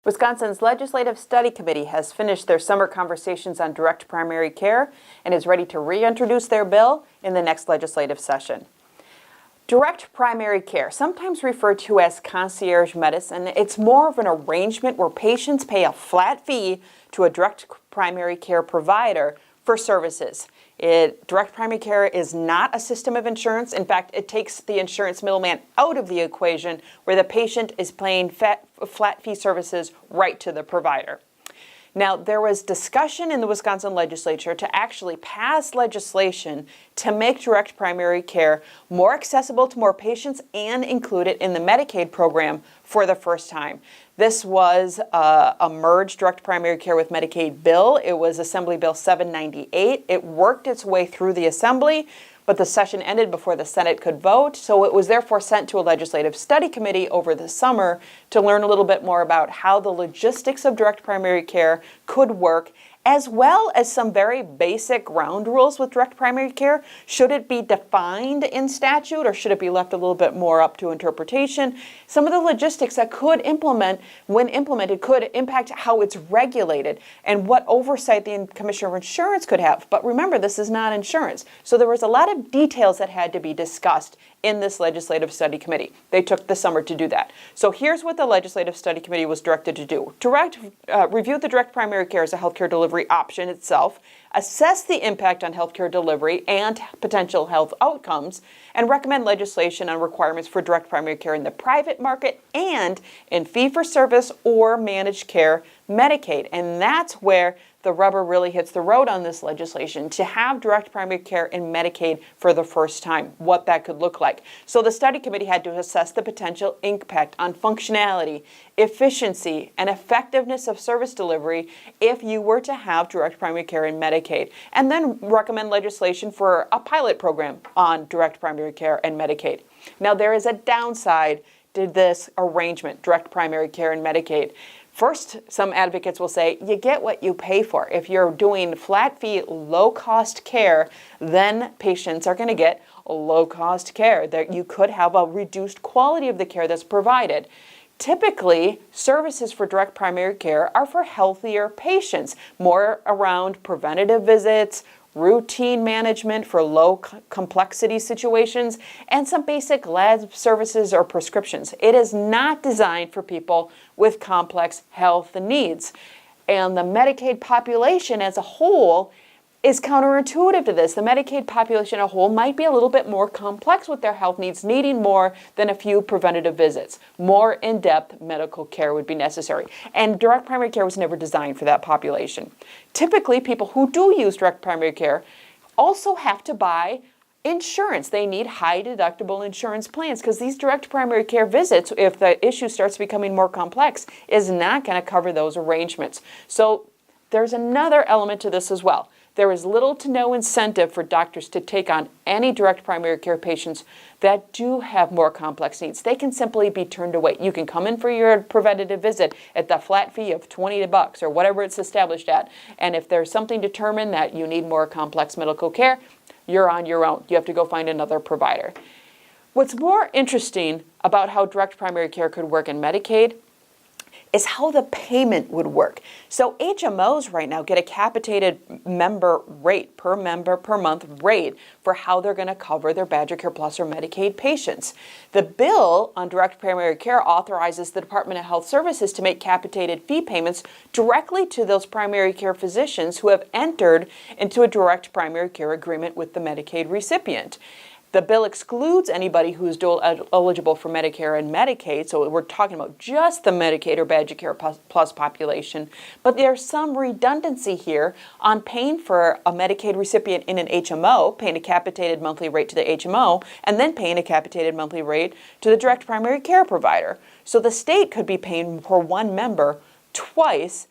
Wisconsin's Legislative Study Committee has finished their summer conversations on direct primary care and is ready to reintroduce their bill in the next legislative session. Direct primary care, sometimes referred to as concierge medicine, it's more of an arrangement where patients pay a flat fee to a direct primary care provider for services. Direct primary care is not a system of insurance. In fact, it takes the insurance middleman out of the equation where the patient is paying flat fee services right to the provider. Now, there was discussion in the Wisconsin legislature to actually pass legislation to make direct primary care more accessible to more patients and include it in the Medicaid program for the first time. This was a merged direct primary care with Medicaid bill. It was Assembly Bill 798. It worked its way through the Assembly, but the session ended before the Senate could vote, so it was therefore sent to a legislative study committee over the summer to learn a little bit more about how the logistics of direct primary care could work, as well as some very basic ground rules with direct primary care. Should it be defined in statute or should it be left a little bit more up to interpretation? Some of the logistics that could when implemented, could impact how it's regulated and what oversight the Commissioner of Insurance could have. But remember, this is not insurance. So there was a lot of details that had to be discussed in this Legislative Study Committee. They took the summer to do that. So here's what the Legislative Study Committee was directed to do. Review the direct primary care as a healthcare delivery option itself, assess the impact on healthcare delivery and potential health outcomes, and recommend legislation on requirements for direct primary care in the private market and in fee-for-service or managed care Medicaid. And that's where the rubber really hits the road on this legislation, to have direct primary care in Medicaid for the first time, what that could look like. So the study committee had to assess the potential impact on functionality, efficiency, and effectiveness of service delivery if you were to have direct primary care in Medicaid, and then recommend legislation for a pilot program on direct primary care and Medicaid. Now, there is a downside to this arrangement, direct primary care and Medicaid. First, some advocates will say, you get what you pay for. If you're doing flat fee, low-cost care, then patients are going to get low-cost care. You could have a reduced quality of the care that's provided. Typically, services for direct primary care are for healthier patients, more around preventative visits, routine management for low complexity situations, and some basic lab services or prescriptions. It is not designed for people with complex health needs. And the Medicaid population as a whole is counterintuitive to this. The Medicaid population as a whole might be a little bit more complex with their health needs, needing more than a few preventative visits. More in-depth medical care would be necessary. And direct primary care was never designed for that population. Typically, people who do use direct primary care also have to buy insurance. They need high deductible insurance plans because these direct primary care visits, if the issue starts becoming more complex, is not going to cover those arrangements. So there's another element to this as well. There is little to no incentive for doctors to take on any direct primary care patients that do have more complex needs. They can simply be turned away. You can come in for your preventative visit at the flat fee of $20 or whatever it's established at. And if there's something determined that you need more complex medical care, you're on your own. You have to go find another provider. What's more interesting about how direct primary care could work in Medicaid is how the payment would work. So HMOs right now get a capitated member rate, per member per month rate for how they're going to cover their Badger Care Plus or Medicaid patients. The bill on direct primary care authorizes the Department of Health Services to make capitated fee payments directly to those primary care physicians who have entered into a direct primary care agreement with the Medicaid recipient. The bill excludes anybody who is dual eligible for Medicare and Medicaid, so we're talking about just the Medicaid or Badger Care Plus population. But there's some redundancy here on paying for a Medicaid recipient in an HMO, paying a capitated monthly rate to the HMO, and then paying a capitated monthly rate to the direct primary care provider. So the state could be paying for one member twice.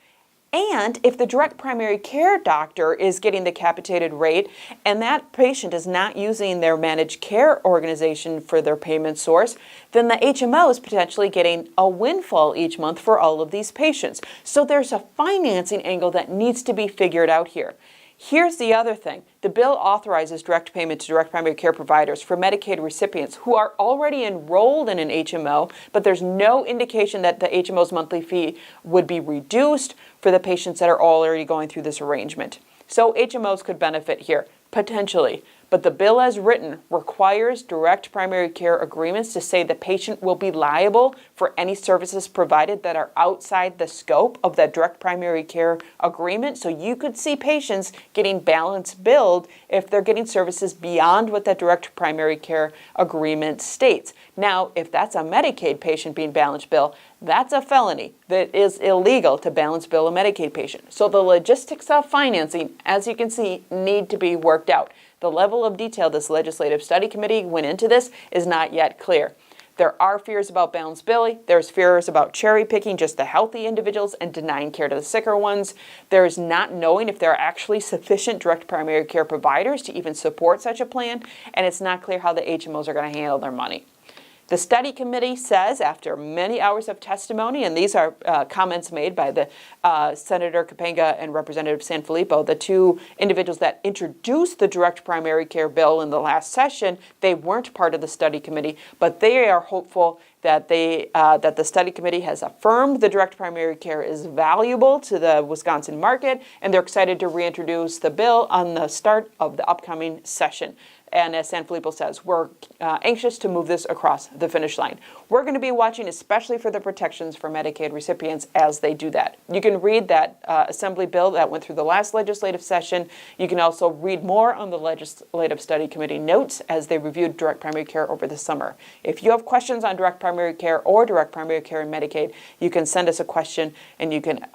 And if the direct primary care doctor is getting the capitated rate and that patient is not using their managed care organization for their payment source, then the HMO is potentially getting a windfall each month for all of these patients. So there's a financing angle that needs to be figured out here. Here's the other thing. The bill authorizes direct payment to direct primary care providers for Medicaid recipients who are already enrolled in an HMO, but there's no indication that the HMO's monthly fee would be reduced for the patients that are already going through this arrangement. So HMOs could benefit here, potentially. But the bill as written requires direct primary care agreements to say the patient will be liable for any services provided that are outside the scope of that direct primary care agreement. So you could see patients getting balance billed if they're getting services beyond what that direct primary care agreement states. Now, if that's a Medicaid patient being balance billed, that's a felony. That is illegal to balance bill a Medicaid patient. So the logistics of financing, as you can see, need to be worked out. The level of detail this legislative study committee went into this is not yet clear. There are fears about balance billing. There's fears about cherry picking just the healthy individuals and denying care to the sicker ones. There's not knowing if there are actually sufficient direct primary care providers to even support such a plan, and it's not clear how the HMOs are going to handle their money. The study committee says, after many hours of testimony, and these are comments made by the Senator Capenga and Representative Sanfilippo, the two individuals that introduced the direct primary care bill in the last session. They weren't part of the study committee, but they are hopeful that that the study committee has affirmed the direct primary care is valuable to the Wisconsin market, and they're excited to reintroduce the bill on the start of the upcoming session. And as Sanfilippo says, we're anxious to move this across the finish line. We're going to be watching especially for the protections for Medicaid recipients as they do that. You can read that Assembly bill that went through the last legislative session. You can also read more on the Legislative Study Committee notes as they reviewed direct primary care over the summer. If you have questions on direct primary care or direct primary care and Medicaid, you can send us a question and you can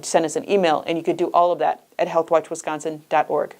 send us an email, and you could do all of that at healthwatchwisconsin.org.